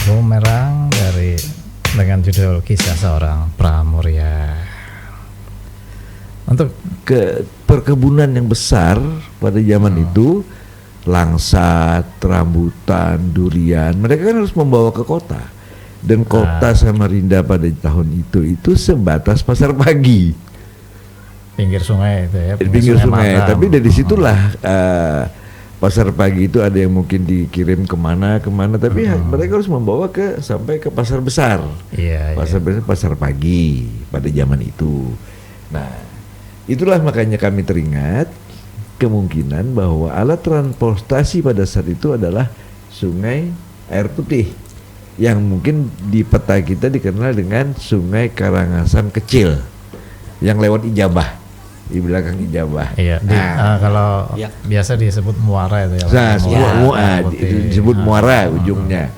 Bumerang dengan judul Kisah Seorang Pramurya. Untuk ke perkebunan yang besar pada zaman itu, langsat, rambutan, durian, mereka kan harus membawa ke kota. Dan kota Samarinda pada tahun itu sebatas pasar pagi. pinggir sungai itu ya. Pinggir sungai. Mataram. Tapi dari situlah pasar pagi itu ada yang mungkin dikirim kemana, tapi mereka harus membawa sampai ke pasar besar. Iya. Pasar pagi pada zaman itu. Nah, itulah makanya kami teringat kemungkinan bahwa alat transportasi pada saat itu adalah sungai air putih yang mungkin di peta kita dikenal dengan Sungai Karangasem Kecil yang lewat Ijabah, di belakang Ijabah. Iya. Kalau biasa disebut muara itu ya. Disebut muara ujungnya.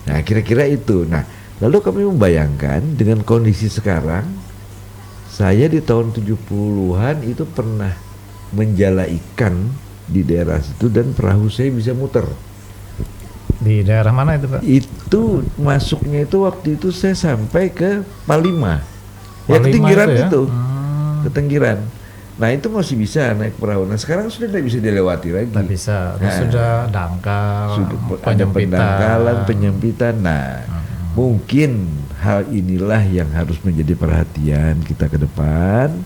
Nah, kira-kira itu. Nah, lalu kami membayangkan dengan kondisi sekarang, saya di tahun 70-an itu pernah menjala ikan di daerah situ dan perahu saya bisa muter. Di daerah mana itu, Pak? Itu masuknya itu waktu itu saya sampai ke Palima. Ya, ketinggiran itu. Ketinggiran. Nah, itu masih bisa naik perahu. Nah, sekarang sudah tidak bisa dilewati lagi. Tidak bisa. Sudah dangkal, ada pendangkalan, penyempitan. Nah, mungkin hal inilah yang harus menjadi perhatian kita ke depan.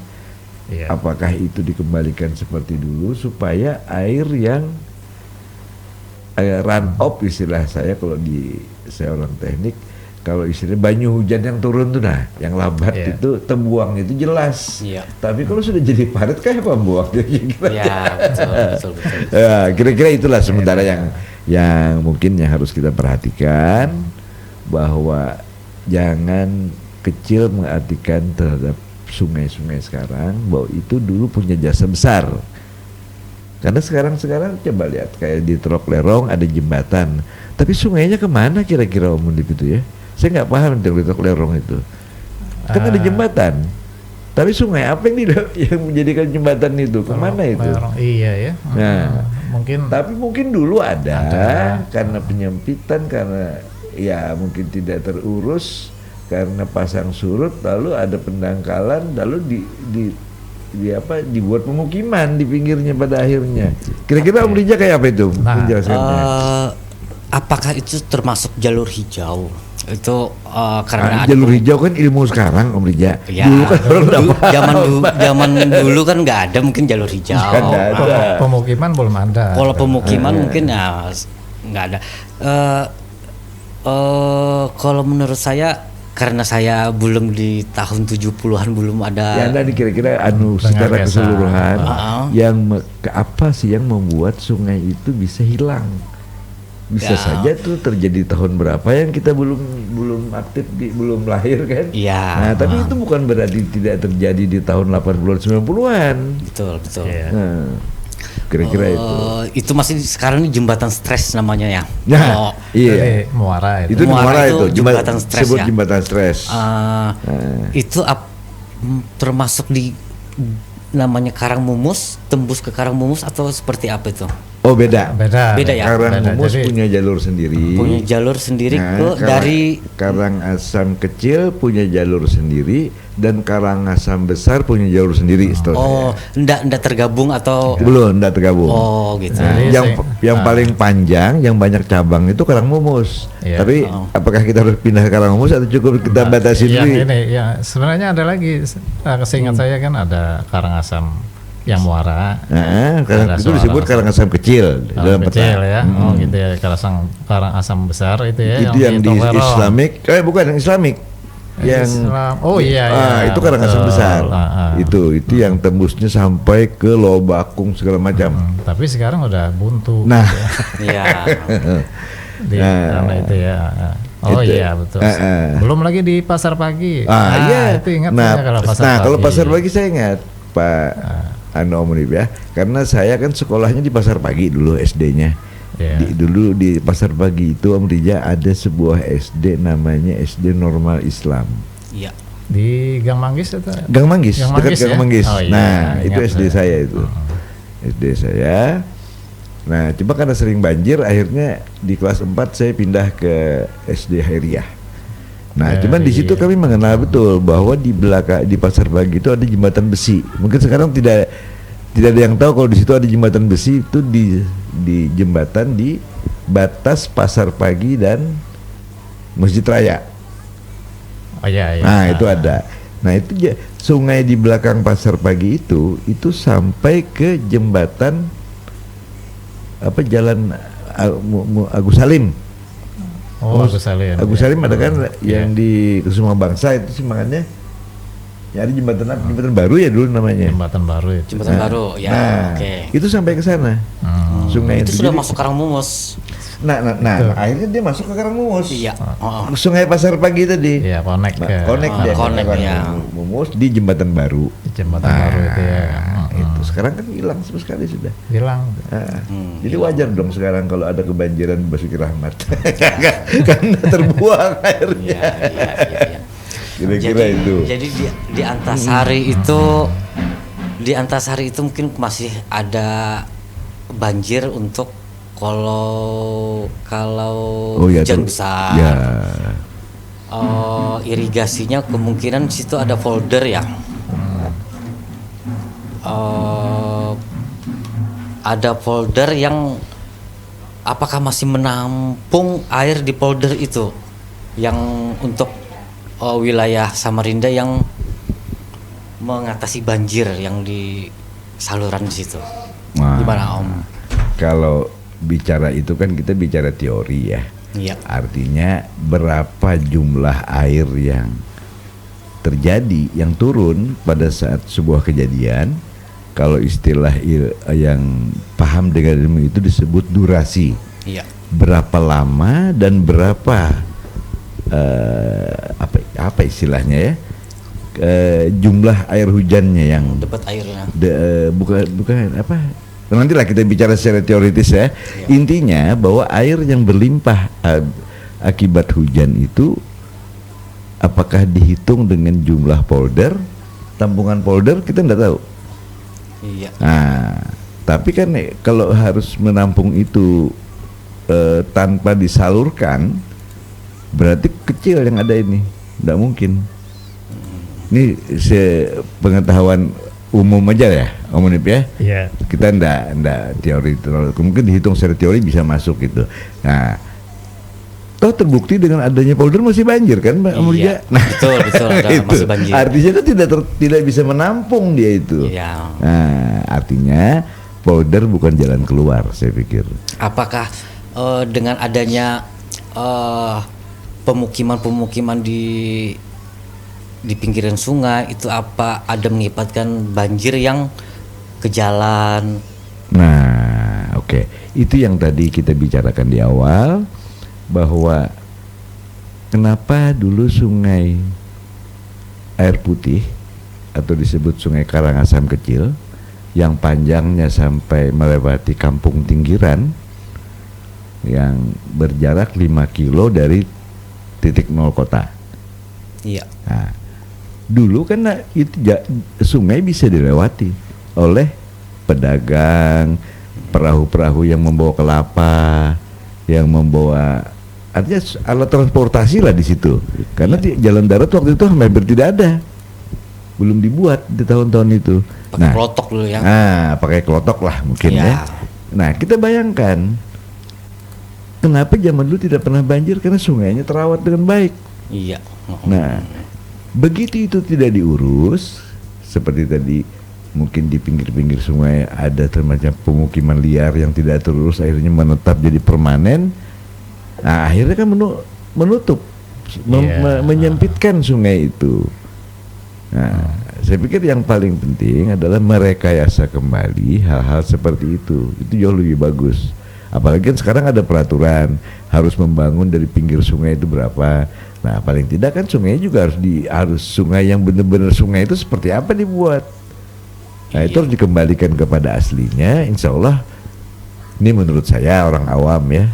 Iya. Apakah itu dikembalikan seperti dulu supaya air yang run off, istilah saya kalau saya orang teknik, kalau istilah banyu hujan yang turun tuh yang lambat itu terbuang itu jelas. Tapi kalau sudah jadi padat kayak apa buangnya? Betul. Ya, kira-kira itulah sementara yang mungkin yang harus kita perhatikan, bahwa jangan kecil mengartikan terhadap sungai-sungai sekarang bahwa itu dulu punya jasa besar. Karena sekarang coba lihat kayak di Teluk Lerong ada jembatan, tapi sungainya kemana kira-kira Om Mundip itu ya? Saya nggak paham di Teluk Lerong itu. Kan ada jembatan, tapi sungai apa yang menjadikan jembatan itu? Kemana itu? Lerong, iya ya. Nah, mungkin mungkin dulu ada karena penyempitan, karena ya mungkin tidak terurus, karena pasang surut, lalu ada pendangkalan, lalu dibuat pemukiman di pinggirnya pada akhirnya. Kira-kira Om Rija kayak apa itu penjelasannya? Apakah itu termasuk jalur hijau? Itu karena jalur hijau kan ilmu sekarang Om Rija. Ya, dulu kan zaman dulu kan nggak ada mungkin jalur hijau. Pemukiman belum ada. Kalau pemukiman mungkin ya nggak ada. Kalau menurut saya, karena saya belum di tahun 70-an belum ada. Ya, tadi kira-kira secara keseluruhan apa sih yang membuat sungai itu bisa hilang? Bisa saja tuh terjadi tahun berapa yang kita belum aktif, belum lahir kan? Iya. Nah, tapi itu bukan berarti tidak terjadi di tahun 80-an 90-an. Betul. Ya. Nah, kira-kira itu masih sekarang ini jembatan stres namanya ya. Iya. Muara itu. Itu muara itu jembatan stres sebut ya. Jembatan stres. Itu termasuk di namanya Karangmumus, tembus ke Karangmumus atau seperti apa itu? Oh, beda ya. Karangmumus punya jalur sendiri. Dari Karangasem Kecil punya jalur sendiri dan Karangasem Besar punya jalur sendiri. Enggak tergabung atau belum? Enggak tergabung. Oh, gitu. Yang paling panjang, yang banyak cabang itu Karangmumus. Tapi apakah kita harus pindah ke Karangmumus atau cukup kita batasi dulu? Sebenarnya ada lagi. Seingat saya kan ada Karangasem yang muara. Itu disebut Karangasem Kecil dalam peta. Kecil ya. Gitu ya. Karangasem Besar itu ya. Itu yang di Islamik. Bukan yang Islamik. Itu Karangasem Besar. Itu yang tembusnya sampai ke Lobakung segala macam. Tapi sekarang udah buntu. Nah, iya. Di sana itu ya. Iya betul. Belum lagi di pasar pagi. Itu ingat kalau pasar pagi. Kalau pasar pagi saya ingat Pak Om Mundip ya, karena saya kan sekolahnya di pasar pagi dulu SD-nya. Dulu di pasar pagi itu Om Rija ada sebuah SD namanya SD Normal Islam. Iya. Di Gang Manggis itu? Gang Manggis, dekat Gang Manggis. Oh, iya. Nah, itu SD saya itu. SD saya. Nah, coba karena sering banjir, akhirnya di kelas 4 saya pindah ke SD Hairiah. Nah, cuman di situ kami mengenal betul bahwa di belakang di Pasar Pagi itu ada jembatan besi. Mungkin sekarang tidak ada yang tahu kalau di situ ada jembatan besi itu di jembatan di batas Pasar Pagi dan Masjid Raya. Oh iya. Nah, itu ada. Nah, itu sungai di belakang Pasar Pagi itu sampai ke jembatan jalan Agus Salim. Agus Salim. Agus Salim ada kan yang di Kusuma Bangsa itu sih makanya ya ada jembatan baru ya dulu namanya. Jembatan baru itu. Jembatan baru ya. Oke. Itu sampai ke sana. Sungai itu sudah masuk Karangmumus. Nah, akhirnya dia masuk ke Karangmumus. Iya. Sungai Pasar Pagi tadi. Iya, connect dia. Mumus di jembatan baru. Jembatan baru itu ya. Itu sekarang kan hilang sama sekali sudah. Hilang. Jadi wajar dong sekarang kalau ada kebanjiran Basuki Rahmat. Karena terbuang airnya. Iya. Kira-kira itu. Jadi di Antasari itu mungkin masih ada banjir untuk kalau hujan besar. Ya. Irigasinya kemungkinan di situ ada folder ya. Ada folder yang apakah masih menampung air di folder itu yang untuk wilayah Samarinda yang mengatasi banjir yang di saluran di situ. Gimana Om? Kalau bicara itu kan kita bicara teori ya. Iya. Artinya berapa jumlah air yang terjadi yang turun pada saat sebuah kejadian. Kalau istilah yang paham dengan ilmu itu disebut durasi. Iya. Berapa lama dan berapa apa istilahnya ya? Jumlah air hujannya yang dapat airnya. Bukan apa? Nantilah kita bicara secara teoritis ya. Intinya bahwa air yang berlimpah akibat hujan itu apakah dihitung dengan jumlah polder, tampungan polder kita tidak tahu. Iya. Nah, tapi kan kalau harus menampung itu tanpa disalurkan, berarti kecil yang ada ini, tidak mungkin. Ini sepengetahuan umum aja ya, Om Unip ya. Iya. Kita ndak teori terlalu, mungkin dihitung secara teori bisa masuk gitu. Nah, toh terbukti dengan adanya polder masih banjir kan, Mbak Amelia? Nah, betul masih banjir. Artinya kan tidak bisa menampung dia itu. Iya. Nah, artinya polder bukan jalan keluar, saya pikir. Apakah dengan adanya pemukiman di pinggiran sungai itu apa ada mengibatkan banjir yang ke jalan? Nah, oke. Itu yang tadi kita bicarakan di awal bahwa kenapa dulu sungai air putih atau disebut sungai Karangasem kecil yang panjangnya sampai melewati kampung pinggiran yang berjarak 5 kilo dari titik nol kota. Iya. Nah, dulu kan itu sungai bisa dilewati oleh pedagang, perahu-perahu yang membawa kelapa, yang membawa artinya alat transportasi lah di situ. Karena jalan darat waktu itu hampir tidak ada, belum dibuat di tahun-tahun itu. Pakai klotok dulu ya. Nah, pakai klotok lah mungkin ya. Nah, kita bayangkan kenapa zaman dulu tidak pernah banjir karena sungainya terawat dengan baik. Iya. Nah, begitu itu tidak diurus, seperti tadi mungkin di pinggir-pinggir sungai ada semacam pemukiman liar yang tidak terurus, akhirnya menetap jadi permanen. Nah, akhirnya kan menutup, menyempitkan sungai itu. Nah, saya pikir yang paling penting adalah merekayasa kembali hal-hal seperti itu. Itu jauh lebih bagus. Apalagi kan sekarang ada peraturan harus membangun dari pinggir sungai itu berapa. Nah, paling tidak kan sungai juga harus sungai yang benar-benar sungai itu seperti apa dibuat. Nah, itu harus dikembalikan kepada aslinya. Insya Allah, ini menurut saya orang awam ya,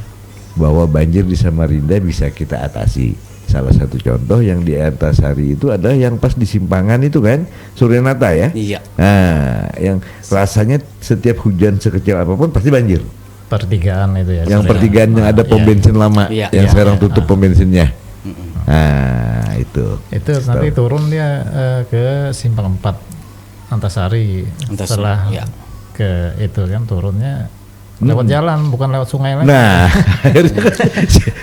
bahwa banjir di Samarinda bisa kita atasi. Salah satu contoh yang di Antasari itu adalah yang pas di simpangan itu kan, Suryanata ya. Iya. Nah, yang rasanya setiap hujan sekecil apapun pasti banjir. pertigaan itu ya. Yang pertigaan yang ada pom bensin lama, yang sekarang tutup pom bensinnya. Nah itu. Itu nanti turun dia ke Simpang 4 Antasari. Setelah ke itu kan turunnya lewat jalan, bukan lewat sungai lagi. Nah,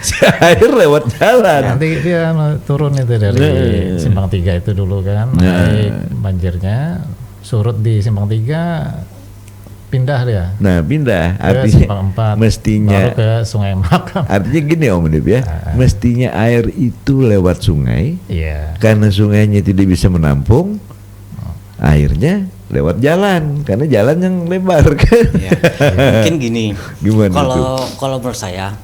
si air lewat jalan. Nanti dia turun itu dari Simpang 3 itu dulu kan, naik banjirnya, surut di Simpang 3, pindah dia. Nah, pindah. Artinya Simpang 4, mestinya baru ke Sungai Makam. Artinya gini Om Dip ya, mestinya air itu lewat sungai, karena sungainya tidak bisa menampung, airnya lewat jalan, karena jalan yang lebar kan. Mungkin gini. Gimana kalau menurut saya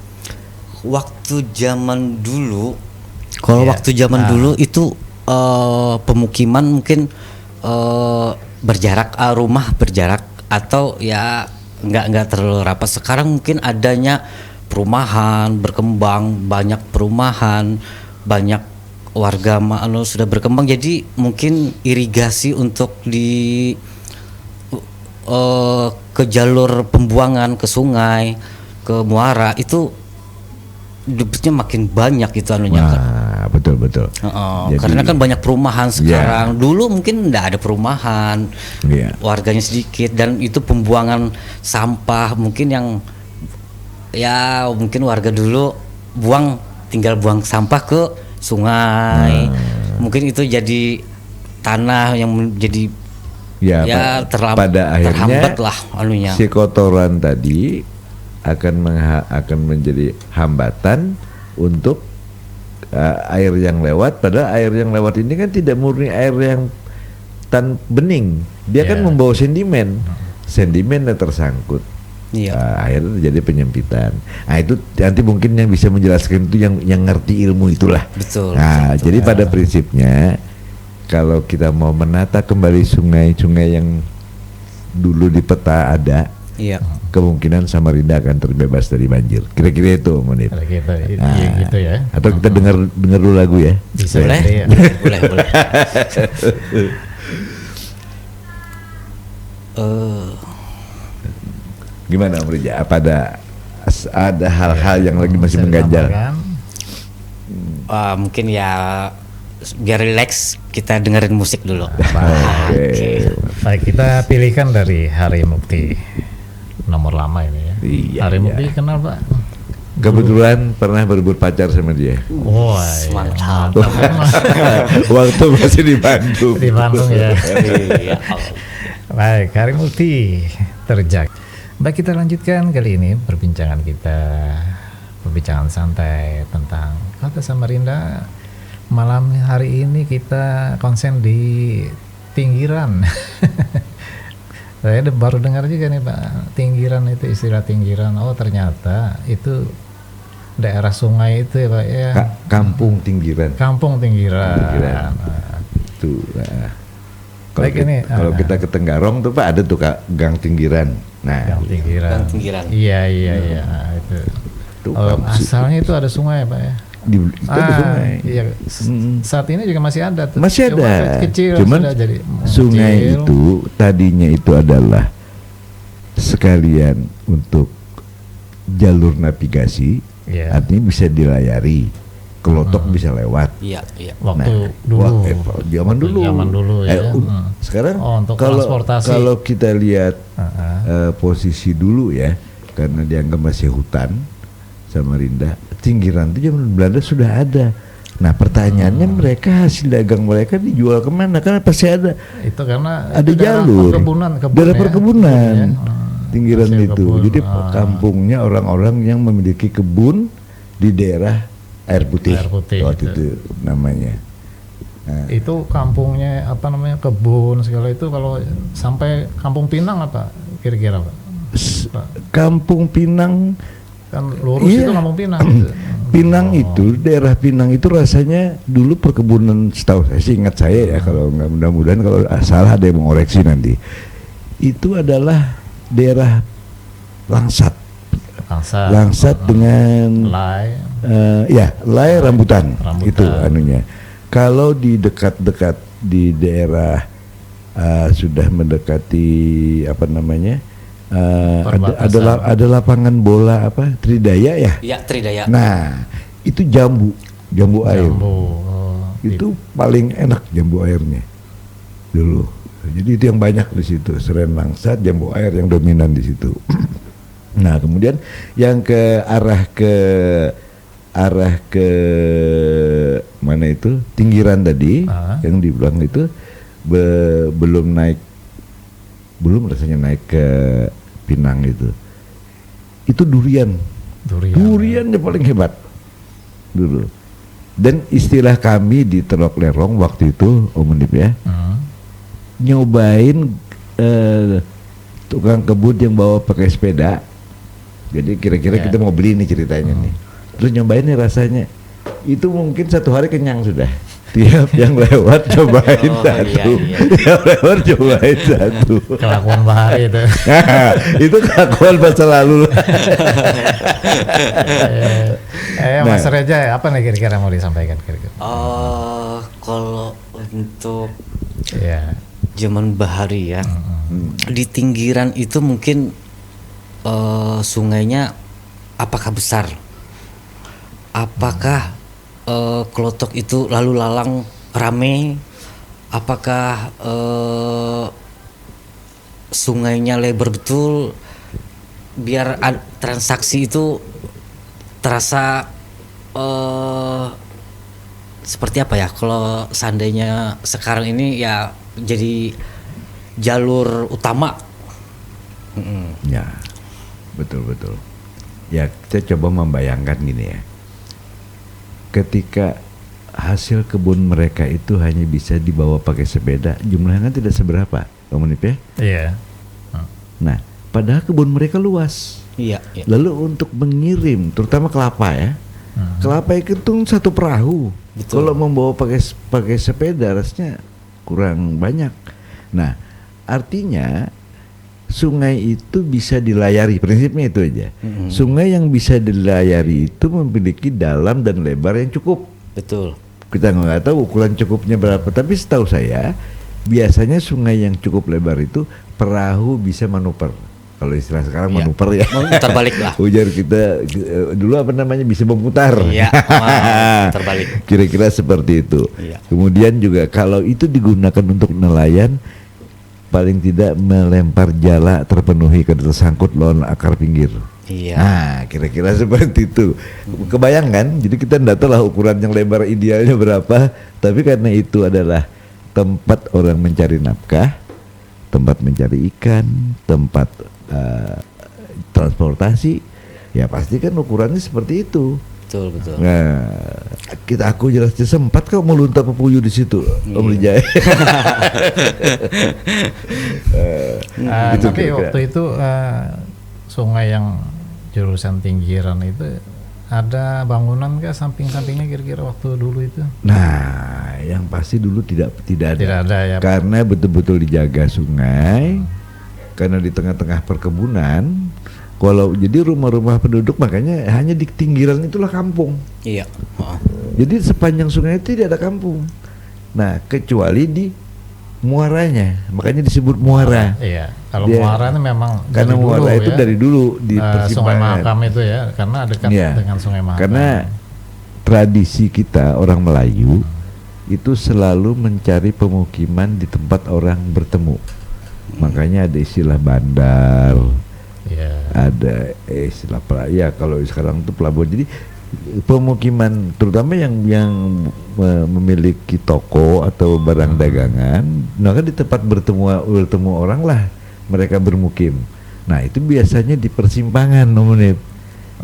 waktu zaman dulu, dulu itu pemukiman mungkin berjarak, rumah berjarak atau ya nggak terlalu rapat. Sekarang mungkin adanya perumahan berkembang, banyak perumahan, banyak warga sudah berkembang, jadi mungkin irigasi untuk di ke jalur pembuangan ke sungai, ke muara itu debitnya makin banyak itu anunya. Nah, betul. Jadi, karena kan banyak perumahan sekarang. Dulu mungkin enggak ada perumahan, warganya sedikit, dan itu pembuangan sampah mungkin yang mungkin warga dulu tinggal buang sampah ke sungai. Mungkin itu jadi tanah yang menjadi pada akhirnya terhambat lah anunya. Si kotoran tadi akan menjadi hambatan untuk air yang lewat. Padahal air yang lewat ini kan tidak murni air yang bening, dia kan membawa sedimennya tersangkut. Akhirnya terjadi penyempitan. Nah itu nanti mungkin yang bisa menjelaskan itu yang ngerti ilmu itulah. Betul. Jadi pada prinsipnya kalau kita mau menata kembali sungai-sungai yang dulu di peta ada, kemungkinan Samarinda akan terbebas dari banjir. Kira-kira itu, Monip. Gitu ya. Atau kita dengar dulu lagu ya. Bisa. Boleh. Gimana Om Rija? Apa ada hal-hal yang lagi masih mengganjal? Mungkin ya biar relax kita dengerin musik dulu. Oke. Baik, kita pilihkan dari Hari Mukti, nomor lama ini ya. Hari Mukti kenal Pak? Kebetulan pernah berebut pacar sama dia. Mantap. Waktu masih di Bandung. Di Bandung ya. Baik, Hari Mukti terjag. Baik, kita lanjutkan kali ini perbincangan santai tentang Kota Samarinda. Malam hari ini kita konsen di Tinggiran. Saya baru dengar juga nih Pak, Tinggiran itu, istilah Tinggiran. Oh ternyata itu daerah sungai itu ya Pak ya. Kampung Tinggiran. Kampung Tinggiran. Itu. Kalau kita ke Tenggarong tuh Pak ada tuh Gang Tinggiran. Gang Tinggiran. Iya. Itu. Asalnya itu ada sungai Pak ya. Ada sungai. Iya. Saat ini juga masih ada tuh. Masih ada. Kecil. Cuman jadi sungai itu tadinya itu adalah sekalian untuk jalur navigasi. Artinya bisa dilayari. Kelotok bisa lewat. Waktu dulu. Zaman dulu ya. Sekarang transportasi. Kalau kita lihat posisi dulu ya, karena dianggap masih hutan Samarinda, Tinggiran itu zaman Belanda sudah ada. Nah pertanyaannya mereka hasil dagang mereka dijual kemana? Karena pasti ada. Itu karena ada jalur. Daerah perkebunan. Tinggiran itu. Jadi kampungnya orang-orang yang memiliki kebun di daerah air putih waktu itu namanya. Itu kampungnya kebun segala itu. Kalau sampai Kampung Pinang apa kira-kira Pak? Kampung Pinang kan lurus itu Kampung Pinang. Pinang itu daerah Pinang itu rasanya dulu perkebunan, setahu saya sih, ingat saya ya, kalau nggak, mudah-mudahan kalau salah ada yang mengoreksi nanti. Itu adalah daerah Langsat dengan lay rambutan itu anunya. Kalau di dekat-dekat di daerah sudah mendekati ada lapangan bola apa Tridaya ya? Iya, Tridaya. Nah, itu jambu air. Itu paling enak jambu airnya dulu. Jadi itu yang banyak di situ, Seren Langsat, jambu air yang dominan di situ. Nah, kemudian yang ke arah ke mana itu Tinggiran tadi yang dibilang itu belum rasanya naik ke Pinang itu duriannya paling hebat dulu. Dan istilah kami di Telok Lerong waktu itu Om Undip ya, nyobain tukang kebun yang bawa pakai sepeda. Jadi kira-kira kita mau beli nih ceritanya nih. Terus nyobain nih rasanya. Itu mungkin satu hari kenyang sudah. Tiap yang lewat cobain satu. Tiap lewat cobain satu. Kelakuan bahari itu. Itu kelakuan masa lalu. Mas Reja, apa nih kira-kira mau disampaikan kira-kira? Kalau untuk zaman bahari ya, di Tinggiran itu mungkin sungainya apakah besar? Apakah Klotok itu lalu lalang rame? Apakah sungainya lebar betul biar transaksi itu terasa seperti apa ya? Kalau seandainya sekarang ini ya jadi jalur utama. Ya, betul. Ya, kita coba membayangkan gini ya. Ketika hasil kebun mereka itu hanya bisa dibawa pakai sepeda, jumlahnya tidak seberapa, Pak Munip ya? Iya. Nah, padahal kebun mereka luas. Iya. Lalu untuk mengirim, terutama kelapa ya, kelapa itu satu perahu. Kalau membawa pakai sepeda, rasanya kurang banyak. Nah, artinya sungai itu bisa dilayari, prinsipnya itu aja. Sungai yang bisa dilayari itu memiliki dalam dan lebar yang cukup. Betul. Kita nggak tahu ukuran cukupnya berapa, tapi setahu saya biasanya sungai yang cukup lebar itu perahu bisa manuver. Kalau istilah sekarang manuver ya. Memutar balik lah. Ujar kita dulu apa namanya bisa memutar. Iya. Terbalik. Kira-kira seperti itu. Iya. Kemudian juga kalau itu digunakan untuk nelayan, paling tidak melempar jala terpenuhi tersangkut lawan akar pinggir. Iya. Nah, kira-kira seperti itu. Kebayang kan? Jadi kita tidak tahu lah ukuran yang lebar idealnya berapa, tapi karena itu adalah tempat orang mencari nafkah, tempat mencari ikan, tempat transportasi, ya pasti kan ukurannya seperti itu. Betul. Nah, aku jelas sempat kau melunta pepuyuh di situ, Om Rijaya. Tapi waktu itu sungai yang jurusan Tinggiran itu ada bangunan kah samping-sampingnya kira-kira waktu dulu itu? Nah, yang pasti dulu tidak ada. Tidak ada ya. Karena betul-betul dijaga sungai. Karena di tengah-tengah perkebunan. Kalau jadi rumah-rumah penduduk makanya hanya di Tinggiran itulah kampung. Iya. Jadi sepanjang sungai itu tidak ada kampung. Nah, kecuali di muaranya, makanya disebut muara. Iya. Kalau muara itu memang karena muara itu dari dulu di persimpangan. Sungai Mahakam itu ya, karena dekat dengan Sungai Mahakam. Karena tradisi kita orang Melayu itu selalu mencari pemukiman di tempat orang bertemu. Makanya ada istilah bandar. Ada istilah kalau sekarang itu pelabuhan. Jadi pemukiman terutama yang memiliki toko atau barang dagangan, maka di tempat bertemu orang lah mereka bermukim. Nah, itu biasanya di persimpangan, Nomonip.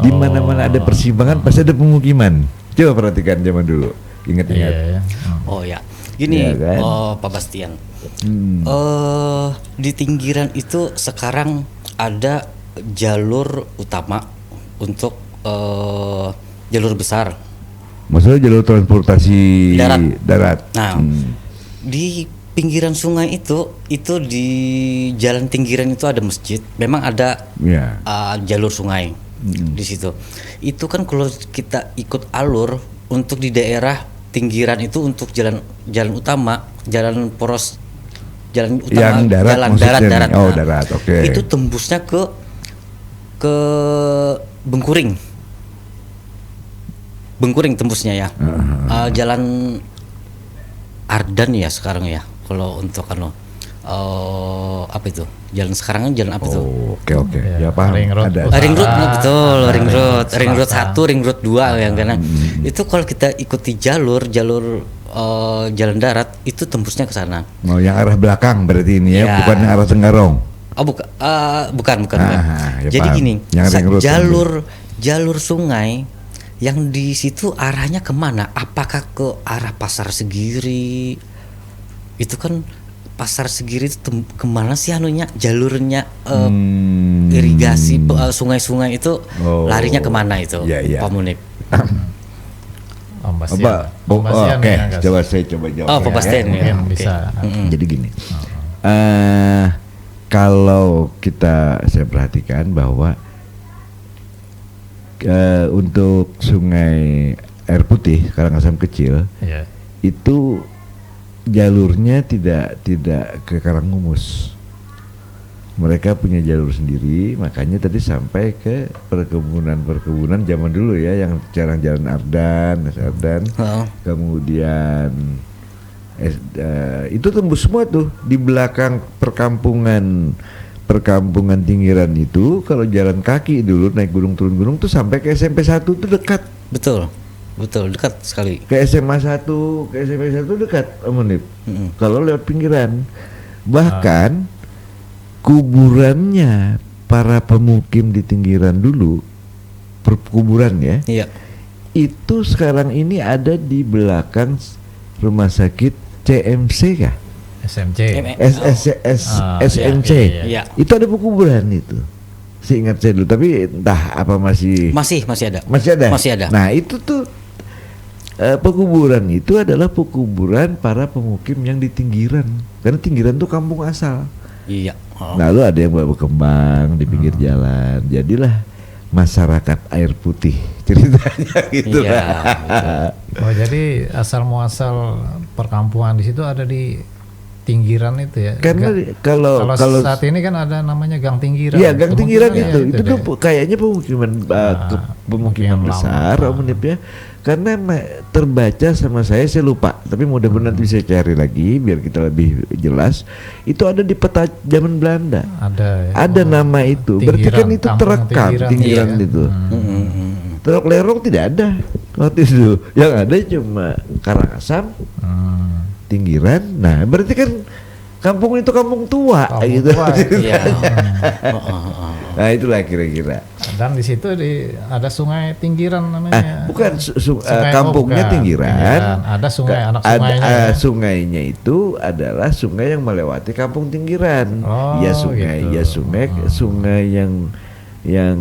Di mana-mana ada persimpangan pasti ada pemukiman. Coba perhatikan zaman dulu. Ingat-ingat. Oh ya. Gini, kan? Pak Bastian. Di Tinggiran itu sekarang ada jalur utama untuk jalur besar. Maksudnya jalur transportasi darat. Nah, di pinggiran sungai itu di jalan Tinggiran itu ada masjid. Memang ada jalur sungai di situ. Itu kan kalau kita ikut alur untuk di daerah Tinggiran itu untuk jalan utama, jalan poros jalan utama, yang darat, jalan maksudnya darat. nih. Oh, darat, oke. Itu tembusnya ke Bengkuring. Bengkuring tembusnya ya. Jalan Ardan ya sekarang ya. Kalau untuk apa itu? Jalan sekarang jalan apa itu? Oke. Ya paham. Ring road. Ring road betul, ring road 1, ring road 2 yang karena itu kalau kita ikuti jalur jalan darat itu tembusnya ke sana. Oh, yang arah belakang berarti ini ya, bukan arah Tenggarong. Oh bukan. Ya Jadi paham. gini, Jalur sungai yang di situ arahnya kemana? Apakah ke arah Pasar Segiri? Itu kan Pasar Segiri itu kemana sih anunya? Jalurnya irigasi sungai-sungai itu larinya kemana itu? Pak Munib? Oke, coba saya jawab. Oh, Pak Bastian ya. Bisa. Jadi gini. Kalau saya perhatikan bahwa untuk sungai air putih Karangasem kecil itu jalurnya tidak ke Karangumus. Mereka punya jalur sendiri, makanya tadi sampai ke perkebunan zaman dulu ya, yang jalan Ardan, kemudian itu tembus semua tuh di belakang perkampungan Tinggiran itu. Kalau jalan kaki dulu naik gunung turun gunung tuh sampai ke SMP 1 tuh dekat. Betul dekat sekali. Ke SMA 1, ke SMP 1 dekat Om Nip. Kalau lewat pinggiran. Bahkan kuburannya para pemukim di Tinggiran dulu, perkuburan ya. Iya. Itu sekarang ini ada di belakang rumah sakit CMC kah? SMC. Iya. Itu ada pekuburan itu. Seingat saya dulu, tapi entah apa masih ada. Masih ada. Nah, itu tuh pekuburan itu adalah pekuburan para pemukim yang di Tinggiran. Karena Tinggiran tuh kampung asal. Iya. Lalu ada yang berkembang di pinggir jalan. Jadilah masyarakat air putih ceritanya gitu. Iya, oh, jadi asal muasal perkampungan di situ ada di Tinggiran itu ya. Karena kalau saat ini kan ada namanya Gang Tinggiran. Iya, Gang Tinggiran itu tuh kayaknya pemukiman besar Om Nip ya. Karena terbaca sama saya lupa, tapi mudah-mudahan nanti bisa cari lagi biar kita lebih jelas. Itu ada di peta zaman Belanda. Ada nama itu. Berarti kan itu terekam Tinggiran itu. Teluk Lerong tidak ada waktu itu. Yang ada cuma Karangasem, Tinggiran. Nah, berarti kan kampung itu kampung tua gitu. Nah, itulah kira-kira. Dan di situ ada sungai Tinggiran namanya. Bukan kampungnya Tinggiran. Ada sungai anak sungainya. Sungainya itu adalah sungai yang melewati kampung Tinggiran. Sungai yang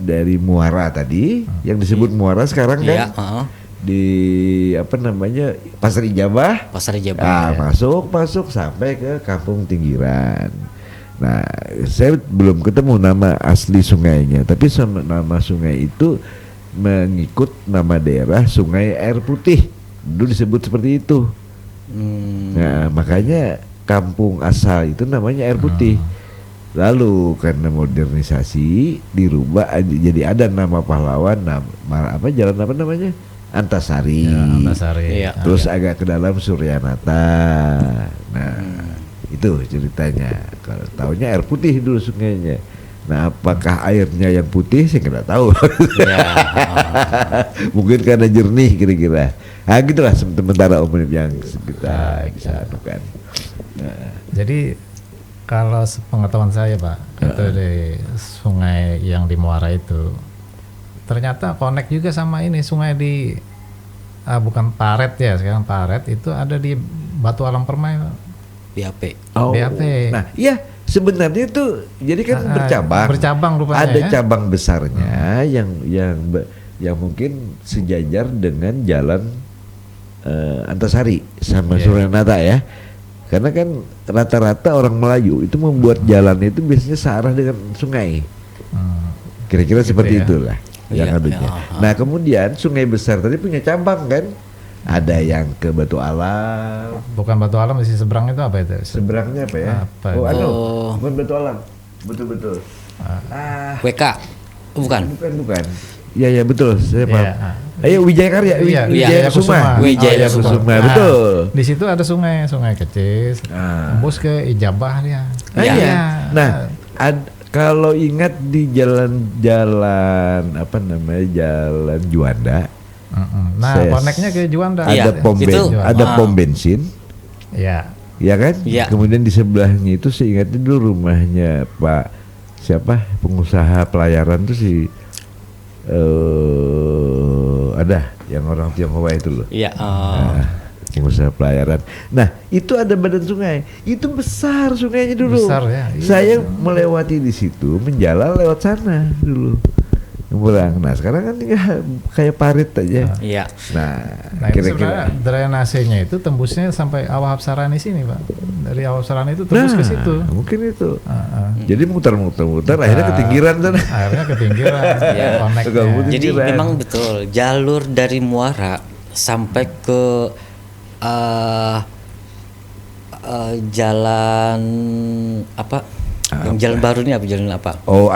dari muara tadi, yang disebut muara sekarang kan. Di Pasar Ijabah. Masuk sampai ke kampung Tinggiran. Nah, saya belum ketemu nama asli sungainya, tapi nama sungai itu mengikut nama daerah Sungai Air Putih. Dulu disebut seperti itu. Nah, makanya kampung asal itu namanya Air Putih. Lalu karena modernisasi dirubah jadi ada nama pahlawan, jalan apa namanya? Antasari. Terus agak ke dalam Suryanata. Nah, itu ceritanya. Kalau taunya air putih dulu sungainya. Nah, apakah airnya yang putih saya nggak tahu. Mungkin karena jernih kira-kira. Nah, gitulah sementara Om yang kita bisa anukan. Nah. Jadi kalau pengetahuan saya Pak, itu di sungai yang di Muara itu ternyata connect juga sama ini sungai di bukan Paret ya, sekarang Paret itu ada di Batu Alam Permai. BAP. BAP. Nah, iya sebenarnya itu jadi kan bercabang rupanya. Ada cabang besarnya yang mungkin sejajar dengan jalan Antasari sama Suryanata ya. Karena kan rata-rata orang Melayu itu membuat jalan itu biasanya searah dengan sungai. Kira-kira seperti itulah yang adunya. Nah, kemudian sungai besar tadi punya cabang kan. ada yang ke Batu Alam. Bukan Batu Alam, di seberang itu apa itu? Seberangnya apa ya? Apa? Bukan Batu Alam. Betul. WK. Bukan. Bukan. Iya betul, saya paham. Ayo Wijaya Karya, Wijaya Kusuma. Wijaya Kusuma. Betul. Di situ ada sungai kecil, tembus ke Ijabah dia. Iya. Nah, kalau ingat di jalan apa namanya, Jalan Juanda. Nah, koneknya ke Juanda. Ada pom bensin. Iya. Ya kan? Ya. Kemudian di sebelahnya itu saya ingat dulu rumahnya Pak siapa, pengusaha pelayaran tuh ada yang orang Tionghoa itu loh. Iya. Pengusaha pelayaran. Nah, itu ada badan sungai. Itu besar sungainya dulu. Besar ya. Saya melewati di situ, menjalan lewat sana dulu. Nyebrang. Nah, sekarang kan kayak parit aja. Iya. Nah, kira-kira drainasenya itu tembusnya sampai Awahab Sarani sini, Pak. Dari Awahab Sarani itu tembus ke situ. Mungkin itu. Jadi muter-muter akhirnya ketinggiran sana. Akhirnya ketinggiran. Ya. Jadi Ketinggiran. memang betul jalur dari Muara sampai ke jalan apa? Yang jalan baru ini jalan apa? Oh,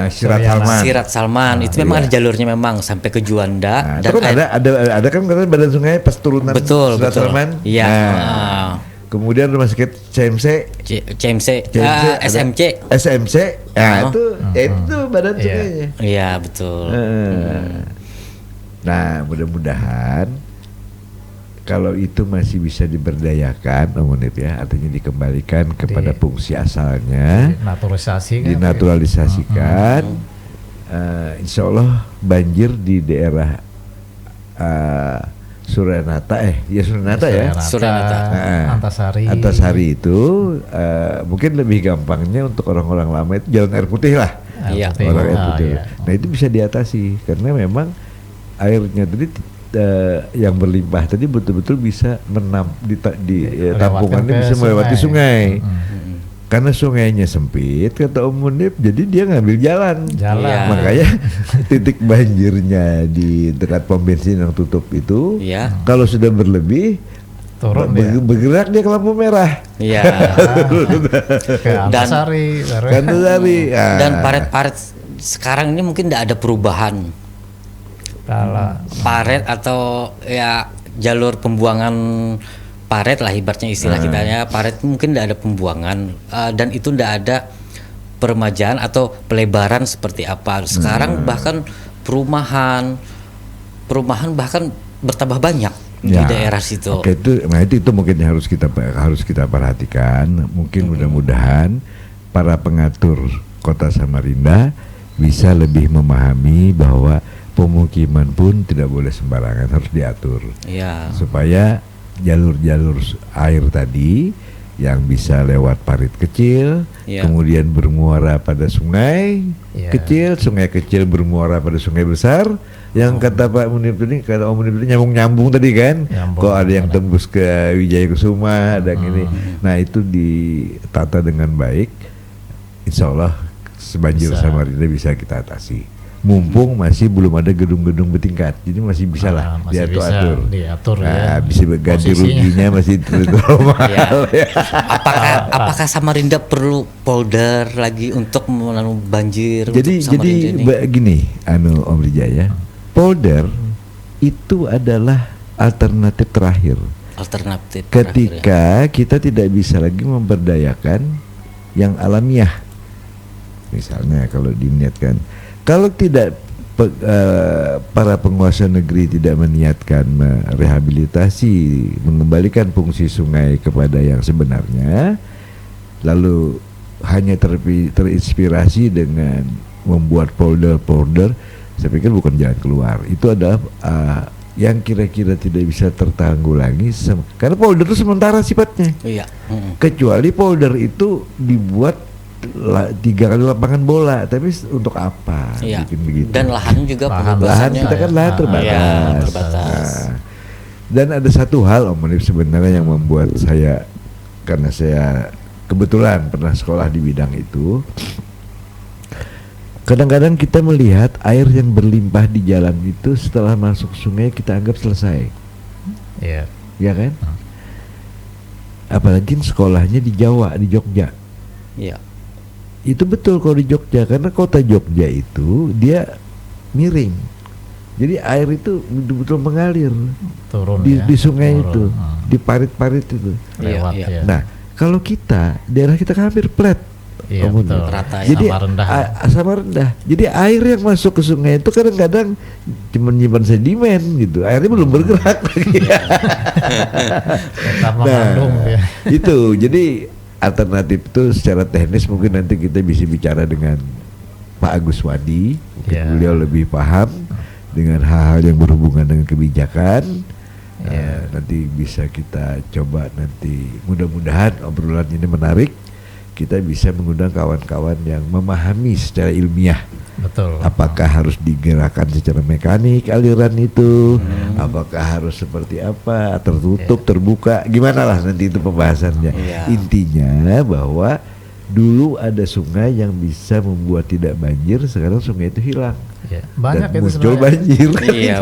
Sirat Salman itu memang ada jalurnya memang sampai ke Juanda. Dan kan ada kan katanya badan sungai pas turunan Sirat Salman. Iya. Kemudian rumah sakit SMC. Nah, itu badan sungainya. Iya, betul. Nah, mudah-mudahan kalau itu masih bisa diberdayakan, Om Munib ya, artinya dikembalikan kepada fungsi asalnya, dinaturalisasikan, insya Allah banjir di daerah Suranata Antasari itu mungkin lebih gampangnya untuk orang-orang lama itu jalan air putih lah. Iya. Orang air putih. Nah, itu bisa diatasi karena memang airnya tadi yang berlimpah tadi betul-betul bisa tampungannya bisa melewati sungai. Karena sungainya sempit kata Om Munib, jadi dia ngambil jalan. Makanya titik banjirnya di dekat pom bensin yang tutup itu, kalau sudah berlebih turun bergerak dia ke lampu merah. Iya. Antasari. Dan paret-paret sekarang ini mungkin tidak ada perubahan. Paret atau ya jalur pembuangan paret lah ibaratnya istilah kitanya, paret mungkin tidak ada pembuangan dan itu tidak ada peremajaan atau pelebaran seperti apa. Sekarang bahkan perumahan bahkan bertambah banyak di daerah situ. Oke, itu mungkin harus kita perhatikan. Mungkin mudah-mudahan para pengatur Kota Samarinda bisa lebih memahami bahwa pemukiman pun tidak boleh sembarangan, harus diatur. Supaya jalur-jalur air tadi yang bisa lewat parit kecil, kemudian bermuara pada sungai kecil, sungai kecil bermuara pada sungai besar, yang kata Pak Munib ini, kata Om Munib ini nyambung tadi kan, kok ada yang tembus ke Wijaya Kusuma dan ini, nah itu ditata dengan baik, insya Allah sebanjir Samarinda bisa kita atasi. Mumpung masih belum ada gedung-gedung bertingkat, jadi masih bisa lah diatur bisa ganti ruginya masih mahal. Apakah Samarinda perlu polder lagi untuk menanggung banjir? Jadi gini, Om Rijaya, polder itu adalah alternatif terakhir. Ketika kita tidak bisa lagi memberdayakan yang alamiah, misalnya kalau diniatkan. Kalau tidak para penguasa negeri tidak meniatkan merehabilitasi, mengembalikan fungsi sungai kepada yang sebenarnya, lalu hanya terinspirasi dengan membuat polder, saya pikir bukan jalan keluar. Itu adalah yang kira-kira tidak bisa tertanggulangi, karena polder itu sementara sifatnya. Kecuali polder itu dibuat 3 kali lapangan bola, tapi untuk apa? Bikin begitu. Dan lahan juga lahan kita kan lahan terbatas. Dan ada satu hal Om Munib sebenarnya yang membuat saya, karena saya kebetulan pernah sekolah di bidang itu, kadang-kadang kita melihat air yang berlimpah di jalan itu setelah masuk sungai kita anggap selesai. ya kan? Apalagi sekolahnya di Jawa, di Jogja. Iya. Itu betul kalau di Jogja, karena kota Jogja itu dia miring. Jadi air itu betul-betul mengalir turun di sungai turun. itu, di parit-parit itu. Lewat, ya. Nah, kalau daerah kita kan hampir flat. Iya, betul. Rata, jadi sama rendah. sama rendah. Jadi air yang masuk ke sungai itu kadang-kadang cuma nyimpan sedimen gitu. Airnya belum bergerak lagi. Ya. Itu. Jadi alternatif itu secara teknis mungkin nanti kita bisa bicara dengan Pak Agus Wadi. Beliau lebih paham dengan hal-hal yang berhubungan dengan kebijakan. Nanti bisa kita coba nanti, mudah-mudahan obrolan ini menarik. Kita bisa mengundang kawan-kawan yang memahami secara ilmiah. Betul. Apakah harus digerakkan secara mekanik aliran itu, apakah harus seperti apa, tertutup, terbuka, gimana lah nanti itu pembahasannya. Intinya bahwa dulu ada sungai yang bisa membuat tidak banjir, sekarang sungai itu hilang. Banyak dan itu muncul sebenarnya. banjir. Iya,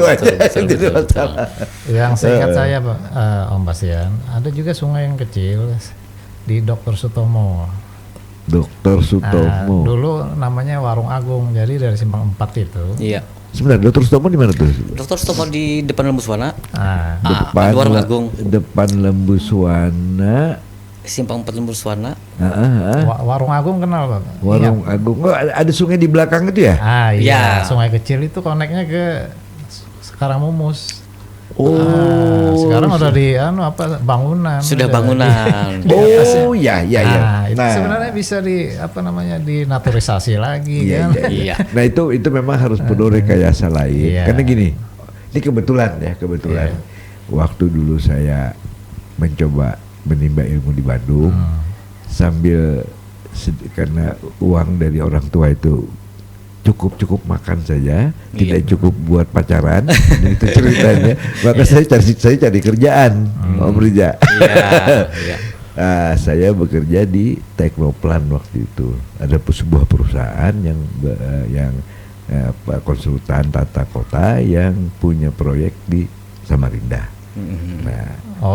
betul. Yang seingat saya, Om Basian, ada juga sungai yang kecil di Dr. Sutomo. Dr. Sutomo. Dulu namanya Warung Agung, jadi dari Simpang 4 itu. Iya. Sebenarnya Dr. Sutomo di mana tuh? Dr. Sutomo di depan Lembu Suwana. Depan Warung Agung. Depan Lembu Suwana. Simpang 4 Lembu Suwana. Warung Agung kenal, Pak? Warung Agung. Oh, ada sungai di belakang itu ya? Iya. Sungai kecil itu koneknya ke Karangmumus. Sekarang udah di bangunan. Sudah bangunan. Iya. Itu sebenarnya bisa dinaturisasi lagi kan. Iya. Nah, itu memang harus penuh rekayasa lain. Karena gini, ini kebetulan. Waktu dulu saya mencoba menimba ilmu di Bandung, sambil karena uang dari orang tua itu cukup makan saja, tidak cukup buat pacaran. Itu ceritanya. Maka saya cari kerjaan, Om Rija. Saya bekerja di Teknoplan waktu itu. Ada sebuah perusahaan yang konsultan tata kota yang punya proyek di Samarinda.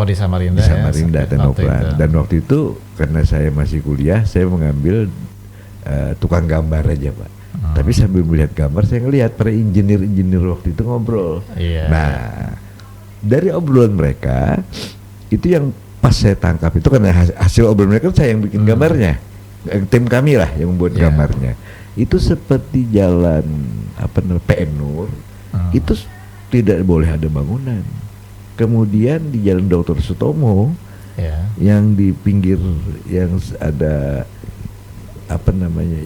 Di Samarinda. Di Samarinda, Teknoplan. Dan waktu itu karena saya masih kuliah, saya mengambil tukang gambar aja, Pak. Tapi sambil melihat gambar, saya ngelihat para engineer waktu itu ngobrol. Nah, dari obrolan mereka itu yang pas saya tangkap itu, karena hasil obrolan mereka saya yang bikin gambarnya, tim kami lah yang membuat gambarnya. Itu seperti jalan PM Nur, itu tidak boleh ada bangunan. Kemudian di Jalan Dr. Sutomo, yang di pinggir yang ada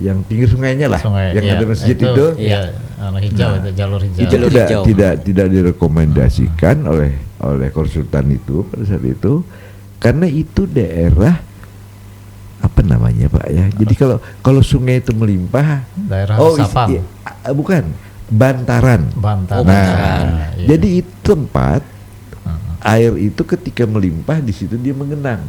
yang pinggir sungainya lah, yang ada masjid itu, hijau, itu jalur hijau. Itu tidak direkomendasikan oleh konsultan itu pada saat itu, karena itu daerah Pak ya. Jadi kalau sungai itu melimpah, daerah Sapang. Bukan, Bantaran. Bantaran. Jadi itu tempat air itu ketika melimpah di situ dia mengenang.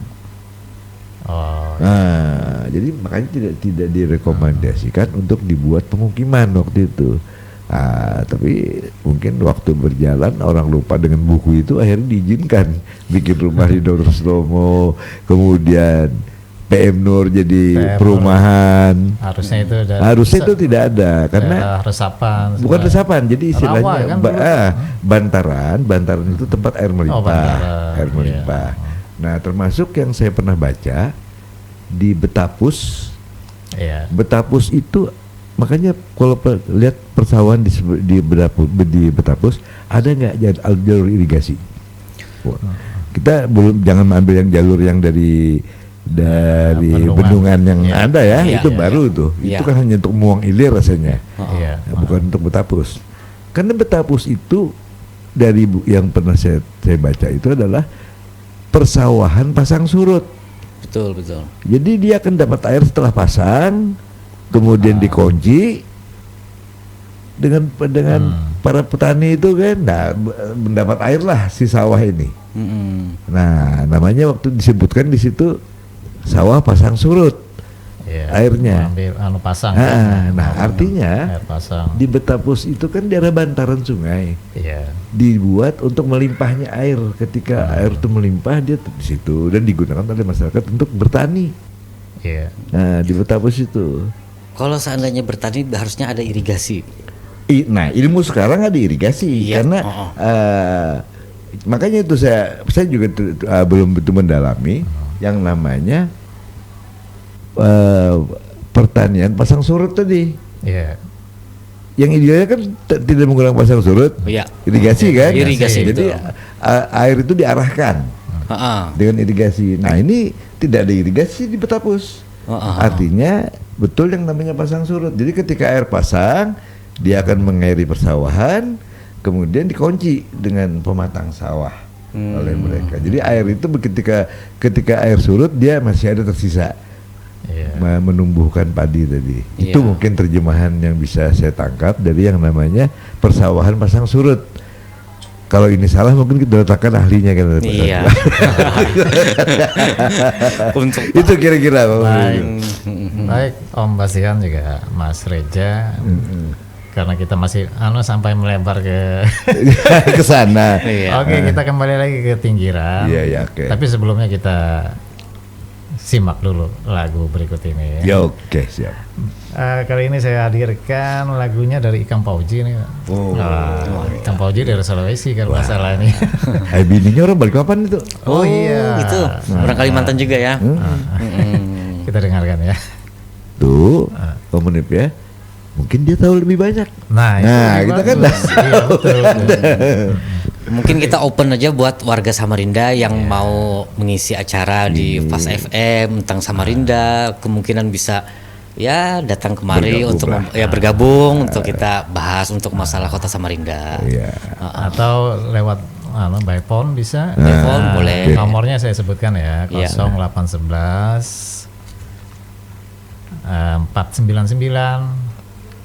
Jadi makanya tidak direkomendasikan untuk dibuat pemukiman waktu itu. Tapi mungkin waktu berjalan orang lupa dengan buku itu, akhirnya diizinkan bikin rumah di Dr. Sutomo, kemudian PM Nur jadi perumahan. Harusnya itu tidak ada, karena resapan. Bukan resapan, jadi istilahnya Bantaran itu tempat air melimpah. Nah, termasuk yang saya pernah baca di Betapus. Betapus itu, makanya kalau lihat persawahan di Betapus, ada nggak jalur irigasi? Kita jangan ambil yang jalur yang dari bendungan yang ada ya, itu baru tuh. Itu kan hanya untuk Muang Ilir rasanya, bukan untuk Betapus. Karena Betapus itu dari yang pernah saya baca itu adalah persawahan pasang surut. Betul. Jadi dia akan dapat air setelah pasang, kemudian dikunci dengan para petani itu kan, mendapat air lah si sawah ini. Nah, namanya waktu disebutkan di situ sawah pasang surut. airnya. Ambil pasang. Nah, artinya air pasang. Di Betapus itu kan daerah bantaran sungai. Iya. Dibuat untuk melimpahnya air. Ketika air itu melimpah, dia di situ dan digunakan oleh masyarakat untuk bertani. Iya. Nah, di Betapus itu. Kalau seandainya bertani harusnya ada irigasi. Nah, ilmu sekarang ada irigasi karena makanya itu saya juga belum betul mendalami yang namanya pertanian pasang surut tadi. Iya. Yang idealnya kan tidak menggunakan pasang surut, irigasi kan. Irigasi. Jadi air itu diarahkan dengan irigasi. Nah, ini tidak ada irigasi di Betapus. Artinya betul yang namanya pasang surut. Jadi ketika air pasang, dia akan mengairi persawahan, kemudian dikunci dengan pematang sawah oleh mereka. Jadi air itu ketika air surut dia masih ada tersisa. Menumbuhkan padi tadi. Itu mungkin terjemahan yang bisa saya tangkap dari yang namanya persawahan pasang surut. Kalau ini salah mungkin kita letakkan ahlinya kan. Iya. Untuk itu kira-kira. Baik Om Basihan juga Mas Reja. Karena kita masih sampai melebar ke sana. Oke, kita kembali lagi ke Tinggiran. Okay. Tapi sebelumnya kita simak dulu lagu berikut ini. Oke, siap. Kali ini saya hadirkan lagunya dari Ikang Fauji nih. Ikang Fauji dari Sulawesi kalau nggak salah ini. Bininya orang Balikpapan itu. Iya. Itu orang Kalimantan juga ya. Kita dengarkan ya. Tuh, Komunip ya. Mungkin dia tahu lebih banyak. Nah kita kan iya, betul. Mungkin kita open aja buat warga Samarinda yang mau mengisi acara di Fast FM tentang Samarinda, kemungkinan bisa datang kemari bergabung untuk kita bahas untuk masalah kota Samarinda. Atau lewat by phone bisa. Telepon boleh. Nomornya saya sebutkan ya, 0811 499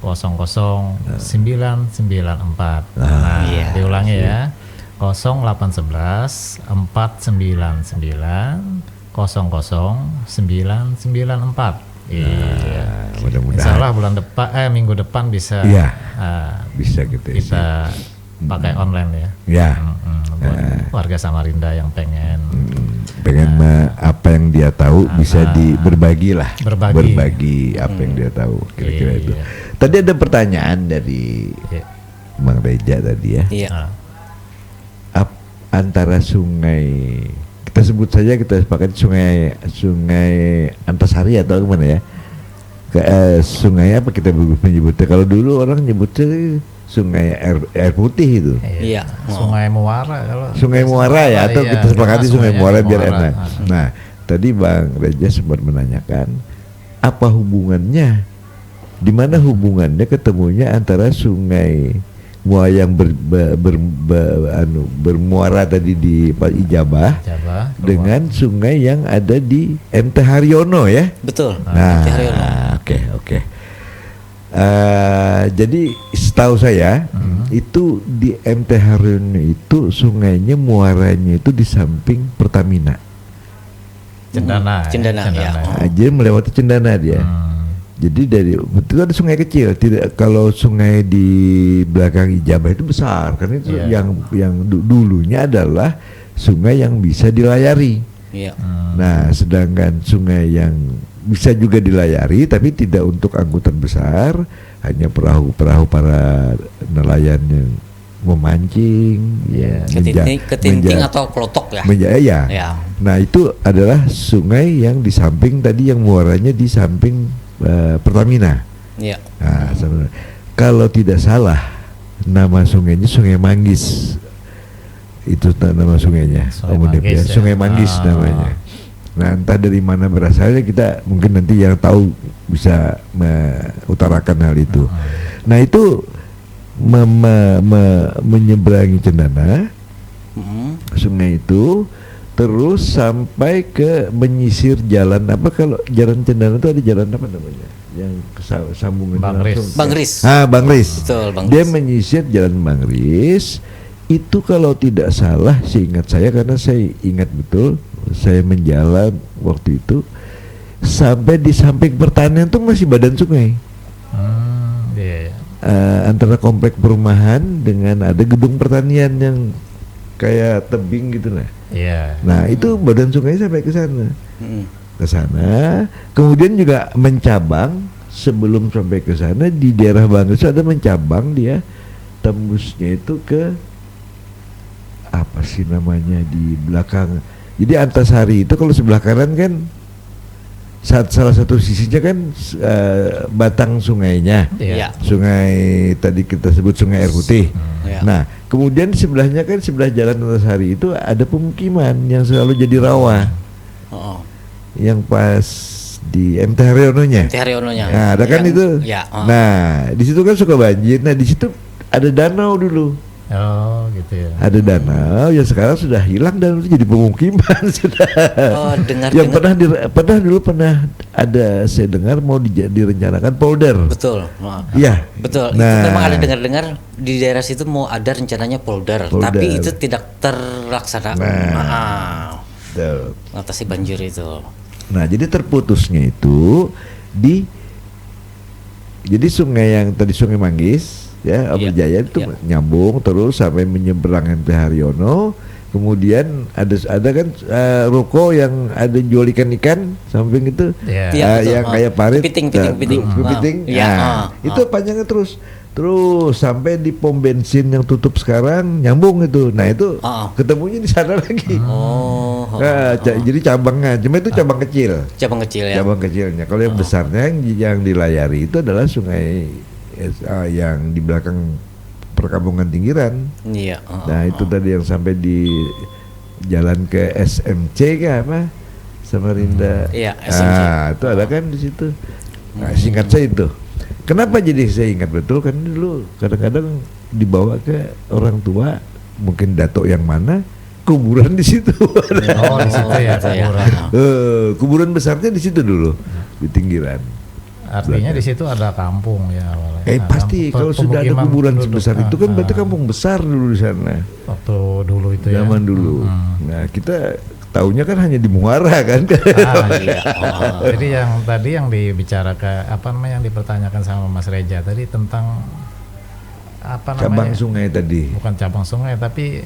009994. Diulangi ya. 0811 499 009994. Mudah-mudahan. Insya Allah bulan depan minggu depan bisa bisa gitu kita pakai online warga Samarinda yang pengen apa yang dia tahu bisa berbagi berbagi apa yang dia tahu kira-kira itu. Tadi ada pertanyaan dari Bang Reja tadi ya. Antara sungai, kita sebut saja, kita sepakat sungai Antasari atau gimana ya? Sungai apa kita menyebutnya? Kalau dulu orang nyebutnya sungai air putih itu. Iya. Sungai Muara kalau. Sungai Muara ya, atau kita sepakati sungai Muara biar enak. Nah, tadi Bang Reja sempat menanyakan apa hubungannya, di mana hubungannya ketemunya antara sungai Muara yang bermuara tadi di Ijabah dengan sungai yang ada di MT Haryono ya. Betul. Nah, oke. Jadi setahu saya itu di MT Haryono itu sungainya muaranya itu di samping Pertamina. Cendana. Jadi melewati Cendana dia. Jadi itu ada sungai kecil. Tidak, kalau sungai di belakang Ijabah itu besar, karena itu yang dulunya adalah sungai yang bisa dilayari. Nah, sedangkan sungai yang bisa juga dilayari tapi tidak untuk angkutan besar, hanya perahu-perahu para nelayan yang memancing, ketinting atau kelotok ya. Nah, itu adalah sungai yang di samping tadi, yang muaranya di samping Pertamina. Nah, kalau tidak salah nama sungainya Sungai Manggis. Itu nama sungainya. Sungai Manggis namanya. Nah, entah dari mana berasalnya, kita mungkin nanti yang tahu bisa mengutarakan hal itu. Nah, itu menyeberangi Cendana, sungai itu, terus sampai ke menyisir jalan apa, kalau jalan Cendana itu ada jalan apa namanya yang sambungan Bangris. Bangris. Betul, Bangris. Dia menyisir jalan Bangris itu, kalau tidak salah seingat saya, karena saya ingat betul saya menjalan waktu itu sampai di samping pertanian tuh masih badan sungai. Iya. Antara komplek perumahan dengan ada gedung pertanian yang kayak tebing gitu lah. Iya. Nah itu badan sungai sampai ke sana. Ke sana, kemudian juga mencabang sebelum sampai ke sana di daerah Bangus ada mencabang dia tembusnya itu ke apa sih namanya di belakang. Jadi Antasari itu kalau sebelah kanan kan salah satu sisinya kan batang sungainya. Iya. Sungai tadi kita sebut Sungai Air Putih. Nah, kemudian sebelahnya kan sebelah Jalan Antasari itu ada pemukiman yang selalu jadi rawa. Yang pas di MT Haryononya. Nah, ada kan itu. Ya, Nah, di situ kan suka banjir. Nah, di situ ada danau dulu. Oh, gitu ya. Ada danau yang sekarang sudah hilang dan itu jadi pemukiman sudah. Oh, yang pernah ada saya dengar mau direncanakan polder. Betul. Iya. Betul. Nah, itu memang ada dengar-dengar di daerah situ mau ada rencananya polder. Tapi itu tidak terlaksana. Atasi banjir itu. Nah, jadi terputusnya itu jadi sungai yang tadi Sungai Manggis ya, Abrijaya itu nyambung terus sampai menyeberang MT Haryono. Kemudian ada kan ruko yang ada jual ikan samping itu, yang kayak parit, kepiting. Itu panjangnya terus sampai di pom bensin yang tutup sekarang nyambung itu. Nah itu ketemunya di sana lagi. Jadi cabangnya, cuma itu cabang kecil. Cabang kecilnya. Kalau yang besarnya yang dilayari itu adalah sungai yang di belakang perkampungan Tinggiran. Nah itu tadi yang sampai di jalan ke SMC ke apa? Samarinda. SMC. Itu ada kan di situ. Nah, singkat saya itu. Kenapa jadi saya ingat betul kan dulu kadang-kadang dibawa ke orang tua, mungkin dato yang mana, kuburan di situ. Di situ ya kuburan. Kuburan besarnya di situ dulu di Tinggiran. Artinya di situ ada kampung ya awalnya. Pasti kalau sudah ada kuburan sebesar itu kan berarti kampung besar dulu di sana. Waktu dulu itu ya. Zaman dulu. Nah kita taunya kan hanya di Muara kan. Jadi yang tadi yang dibicarakan yang dipertanyakan sama Mas Reja tadi tentang cabang sungai tadi. Bukan cabang sungai tapi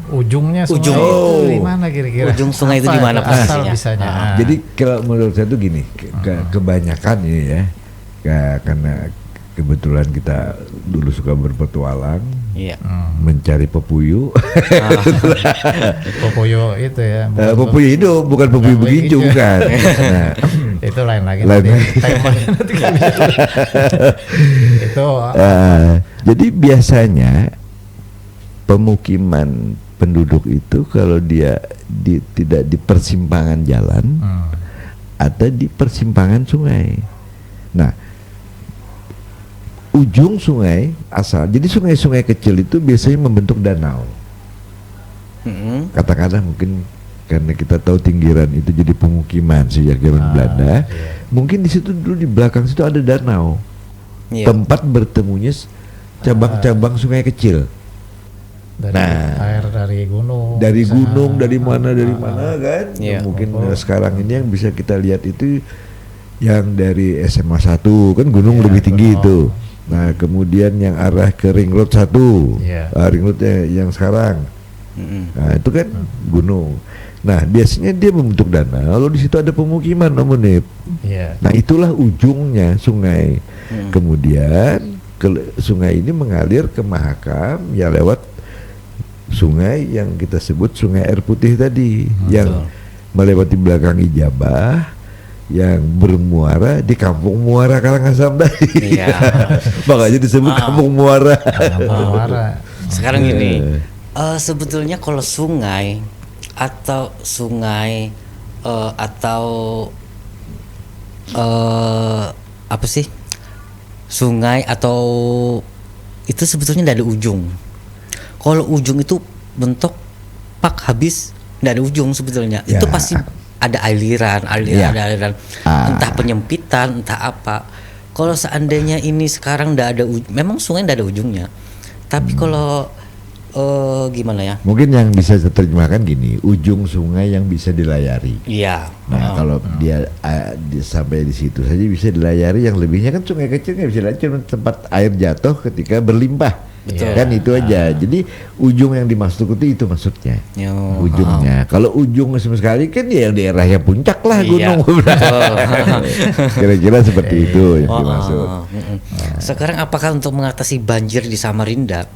ujungnya sungai itu di mana kira-kira? Ujung sungai itu di mana bisanya? Jadi kalau menurut saya itu gini, kebanyakan ini ya, karena kebetulan kita dulu suka berpetualang, mencari pepuyu. Pepuyu itu ya. Pepuyu hidup, bukan pepuyu beginju bukan. Nah, itu lain lagi. Itu. Jadi biasanya pemukiman penduduk itu kalau dia tidak di persimpangan jalan atau di persimpangan sungai. Nah, ujung sungai jadi sungai-sungai kecil itu biasanya membentuk danau. Katakanlah mungkin karena kita tahu Tinggiran itu jadi pemukiman sejak zaman Belanda, mungkin di situ dulu di belakang situ ada danau, tempat bertemunya cabang-cabang sungai kecil. Air dari gunung, dari mana kan? Mungkin sekarang ini yang bisa kita lihat itu yang dari SMA 1 kan gunung lebih tinggi itu. Nah kemudian yang arah ke Ring Road 1, Ring Road yang sekarang, nah itu kan gunung. Nah biasanya dia membentuk danau, lalu di situ ada pemukiman Nip. Nah itulah ujungnya sungai. Kemudian sungai ini mengalir ke Mahakam ya lewat sungai yang kita sebut Sungai Air Putih tadi, yang melewati belakang Ijabah, yang bermuara di Kampung Muara Karangasem tadi. Makanya disebut Kampung Muara. Sekarang gini, sebetulnya kalau sungai atau apa sih? Sungai atau itu sebetulnya tidak ada ujung. Kalau ujung itu bentuk habis, tidak ada ujung sebetulnya. Itu pasti ada aliran, entah penyempitan, entah apa. Kalau seandainya ini sekarang tidak ada, memang sungai tidak ada ujungnya. Tapi kalau gimana ya? Mungkin yang bisa diterjemahkan gini, ujung sungai yang bisa dilayari. Iya. Nah, kalau dia sampai di situ saja bisa dilayari, yang lebihnya kan sungai kecil nggak bisa dilayari, cuma tempat air jatuh ketika berlimpah. Betul. Kan itu aja. Jadi ujung yang dimaksud itu maksudnya. Ujungnya. Kalau ujung sama sekali kan ya daerahnya puncak lah gunung. Kira-kira seperti itu yang dimaksud. Sekarang apakah untuk mengatasi banjir di Samarinda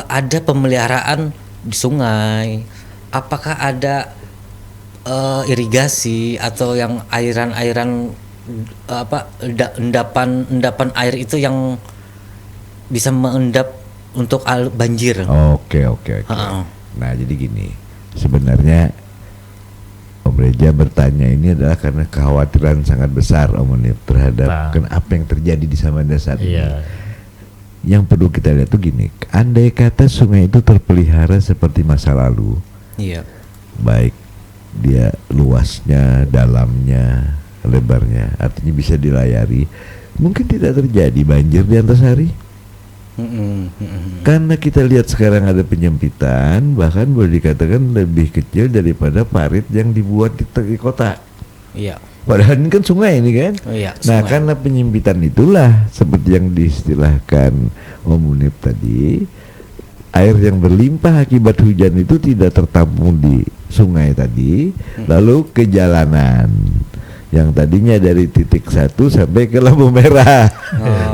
ada pemeliharaan di sungai? Apakah ada irigasi atau yang airan-airan endapan air itu yang bisa mengendap untuk banjir? Oke. Nah, jadi gini, sebenarnya Om Reja bertanya ini adalah karena kekhawatiran sangat besar Om Munif terhadap apa yang terjadi di Samarinda saat ini. Yang perlu kita lihat tuh gini, andai kata sungai itu terpelihara seperti masa lalu, baik dia luasnya, dalamnya, lebarnya, artinya bisa dilayari, mungkin tidak terjadi banjir di Antasari. Karena kita lihat sekarang ada penyempitan, bahkan boleh dikatakan lebih kecil daripada parit yang dibuat di kota. Padahal ini kan sungai ini kan. Nah, karena penyempitan itulah seperti yang diistilahkan Om Munif tadi, air yang berlimpah akibat hujan itu tidak tertampung di sungai tadi, lalu ke jalanan yang tadinya dari titik 1 sampai ke lampu merah,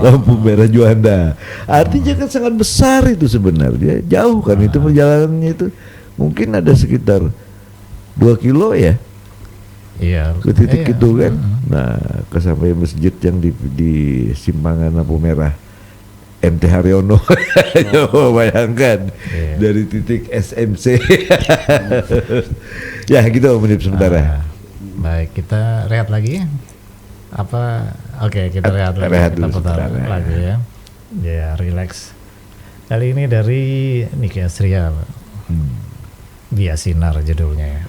lampu merah Juanda. Artinya kan sangat besar itu sebenarnya, jauh kan itu perjalanannya itu, mungkin ada sekitar 2 kilo ya. Ke titik itu kan. Nah, ke sampai masjid yang di simpangan lampu merah MT Haryono. Bayangkan dari titik SMC. Ya gitu menit sementara. Baik, kita rehat lagi. Kita rehat lagi. Kita putar lagi ya. Ya, relax. Kali ini dari Niki Astria. Via Sinar judulnya ya.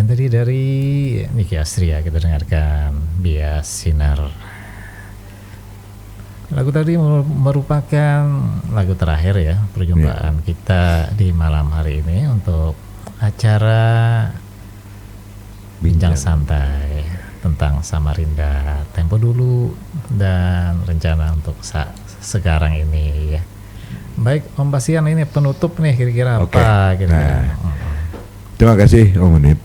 tadi dari Niki Astria kita dengarkan Bias Sinar. Lagu tadi merupakan lagu terakhir ya perjumpaan kita di malam hari ini untuk acara Bincang Santai tentang Samarinda tempo dulu dan rencana untuk sekarang ini ya. Baik Om Basian, ini penutup nih kira-kira apa kira-kira. Terima kasih Om Munib.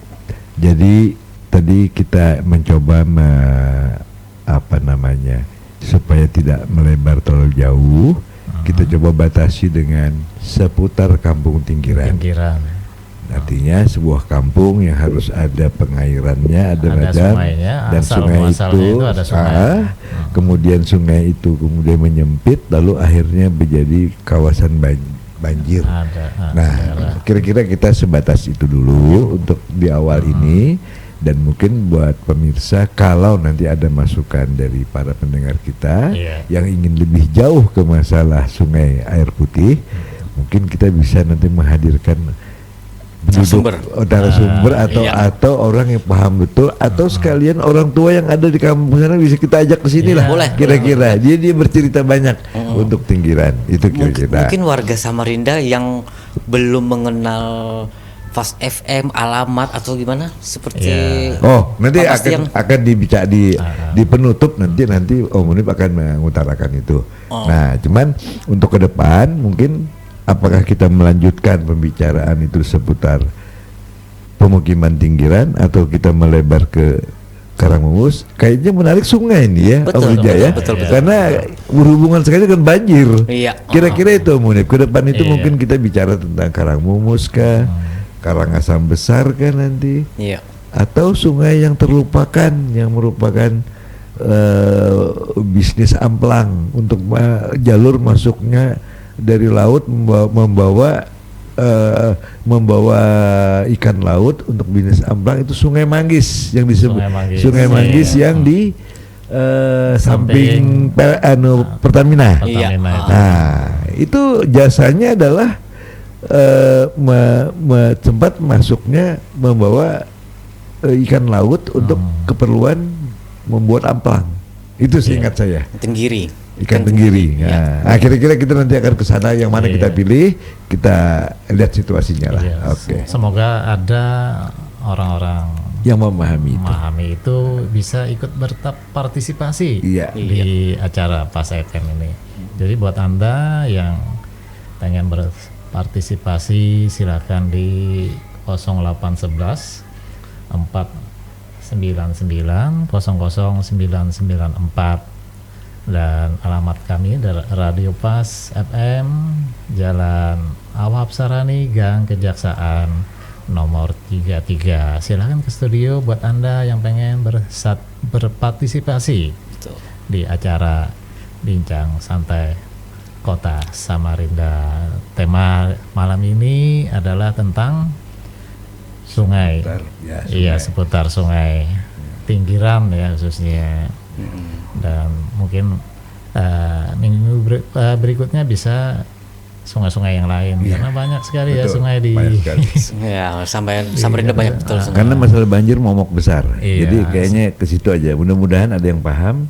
Jadi tadi kita mencoba supaya tidak melebar terlalu jauh, kita coba batasi dengan seputar kampung Tinggiran. Artinya sebuah kampung yang harus ada pengairannya, ada ladang, dan sungai itu ada sungai. Kemudian sungai itu kemudian menyempit, lalu akhirnya menjadi kawasan banjir. Nah, kira-kira kita sebatas itu dulu untuk di awal ini. Dan mungkin buat pemirsa, kalau nanti ada masukan dari para pendengar kita yang ingin lebih jauh ke masalah sungai air putih, mungkin kita bisa nanti menghadirkan narasumber atau orang yang paham betul, atau sekalian orang tua yang ada di kampung sana bisa kita ajak ke sini lah. Kira-kira dia bercerita banyak untuk Tinggiran. Itu kira-kira. Mungkin warga Samarinda yang belum mengenal Fast FM, alamat atau gimana seperti nanti akan dibicara di penutup, nanti Om Munib akan mengutarakan itu. Nah, cuman untuk ke depan mungkin apakah kita melanjutkan pembicaraan itu seputar pemukiman Tinggiran atau kita melebar ke Karangmungus? Kayaknya menarik sungai ini ya, Om Wijaya, karena berhubungan sekali dengan banjir. Kira-kira itu Om Munib, ke depan itu mungkin kita bicara tentang Karangmungus kah? Karangasem Besar kan nanti, atau sungai yang terlupakan yang merupakan bisnis amplang untuk jalur masuknya dari laut membawa ikan laut untuk bisnis amplang, itu Sungai Manggis yang disebut Sungai Manggis yang di samping Pertamina. Nah, itu jasanya adalah tempat masuknya membawa ikan laut untuk keperluan membuat amplang. Itu seingat saya. Ikan tenggiri. Nah, kira-kira kita nanti akan ke sana, yang mana kita pilih, kita lihat situasinya lah. Semoga ada orang-orang yang memahami itu bisa ikut berpartisipasi di acara Pas FM ini. Jadi buat Anda yang pengen partisipasi silakan di 0811 499 00994 dan alamat kami Radio Pas FM, Jalan Awab Sarani, Gang Kejaksaan nomor 33. Silakan ke studio buat Anda yang pengen berpartisipasi di acara Bincang Santai Kota Samarinda. Tema malam ini adalah tentang sungai. Seputar sungai Tinggiran ya khususnya. Dan mungkin minggu berikutnya bisa sungai-sungai yang lain, karena banyak sekali sungai di Samarinda banyak betul. Karena masalah banjir momok besar. Jadi kayaknya ke situ aja. Mudah-mudahan ada yang paham,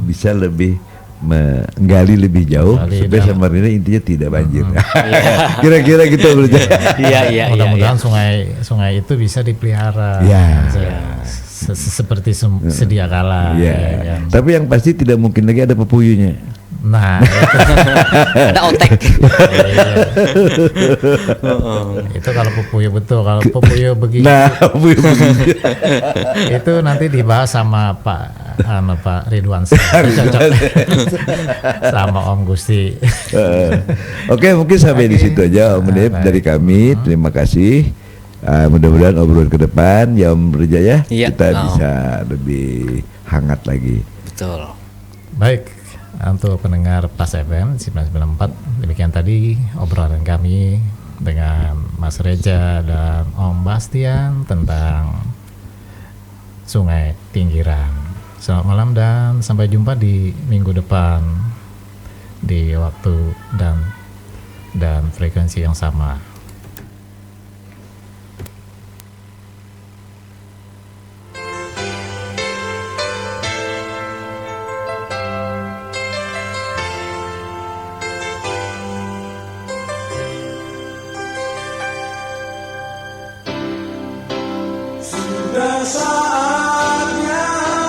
bisa lebih menggali lebih jauh supaya Samarinda intinya tidak banjir. Kira-kira gitu mudah-mudahan sungai itu bisa dipelihara seperti sedia kala. Tapi yang pasti tidak mungkin lagi ada pepuyunya. Nah, ada otek. Itu kalau pepuyuh betul, kalau pepuyuh begini. Itu nanti dibahas sama Pak Ridwan sama Om Gusti. Oke, mungkin sampai di situ aja Om Munib dari kami. Terima kasih. Mudah-mudahan obrolan ke depan ya Om Wijaya kita bisa lebih hangat lagi. Betul. Baik, untuk pendengar Pas FM 994, demikian tadi obrolan kami dengan Mas Reja dan Om Bastian tentang Sungai Tinggiran. Selamat malam dan sampai jumpa di minggu depan di waktu dan frekuensi yang sama.